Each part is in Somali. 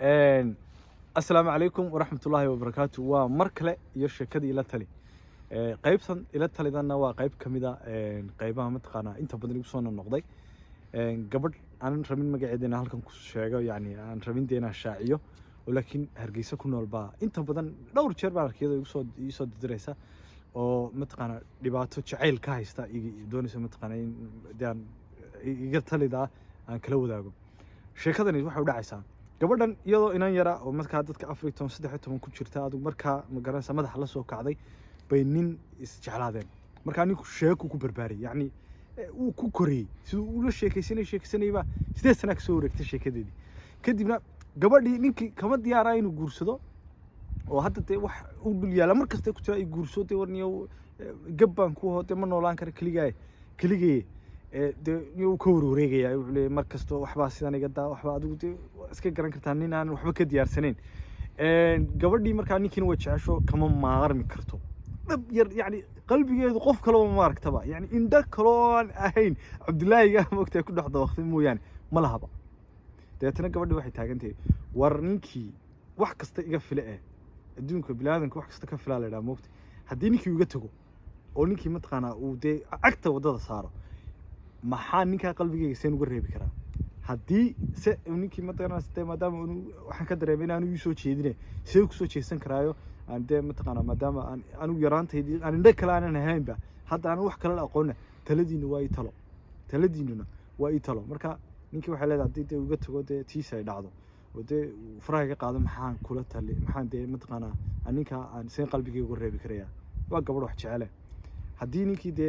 السلام عليكم ورحمة الله وبركاته ومركلة يشكدي إلى تلي قيبسا إلى تلي ذا نوا قيب كميدا قيبها متقانا أنت بدري بصون النقضي قبل أنا رمين مقعدنا هلكم كشجع يعني أنا رمين دينا شاعية ولكن هرجيسة كنا البا أنت بدن دور تشرب كذا يصد دراسة أو متقانا لبعض تعيل كايستا دوني متقانا ديان يقتل ذا عن كلو ذاكم sheekadani waxa u dhacaysaa gabadhan iyadoo inan yara oo markaa dadka Afrika 13 ku jirta aad markaa ma garanaysa madax la soo kacday bay nin isjeclaadeen markaa ninku sheeko ku barbaariyay yani uu ku koriyay sidoo uu la sheekaysanayba 8 sano ka soo wareegtay sheekadeedii kadibna gabadhii ninkii kama diyaarayay inuu guursado oo hadda wax uu dul yaala markasta ku jira ay guursatay warniyo gabbaan ku hootay ma noolaan kara kaligeey يو كورو ريجيا يقول مركز تو وحبا سيدان يقدا وحبا أدو اسكي قران كرتان نين أنا وحبا كديار سنين قبل دي مركاني كنو وجهشو كمان ما غرمي كرتو يعني قلبي يقف كلو ما ركتبا يعني إن ده كلون أهين عبد الله يقام وقتها كل واحد وقت مو يعني ما لها با ده تنا قبل دي واحد تاجنتي ورنيكي واحد كست يقفل إيه الدنيا بلادك واحد كست كفل على موقت هدينيكي يقتكو أو نيكي متقنا ودي أكتر وده صاره maxaa ninka qalbigayga seen uga reebi karaa hadii se ninkii mataqaanaa maadaama waxaan ka dareemay inaan uu soo jeedine see ku soo jeesan karaayo aan de mataqaanaa maadaama aan u yaraantaydii aan indha kale aan ahaynba hadda aan wax kale aqoon taladiina waa ii talo marka ninkii waxa leedahay hadii uga tago de tiisa ay dhacdo oo de faraha qaado maxaan kula tali maxaan de mataqaanaa ninka aan seen qalbigayga uga reebi karayaa waa gabadh wax jecel haddii ninkii de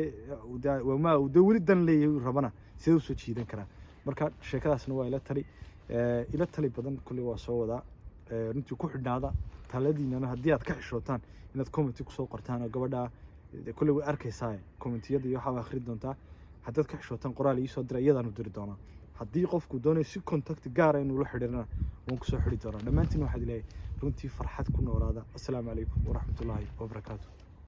weli dan leeyahay rabana sidoo soo jiidan karaa marka sheekadaasna waa ila tali badan kulli waa soo wada runtii ku xidhnaada taladiinana haddii aad ka xishootaan inaad comment ku soo qortaan oo gabadha kulli way arkaysaa commentiyada iyo waxa akhri doontaa haddaad ka xishootaan qoraal ii soo diray iyadaan u diri doonaa haddii qofku doonayo si contact gaar ah inuu la xiriirana waan ku soo xiri doonaa dhammaantiin waxaad leeyahay runtii farxad ku noolaada assalaamu calaykum waraxmatullaahi wabarakaatuh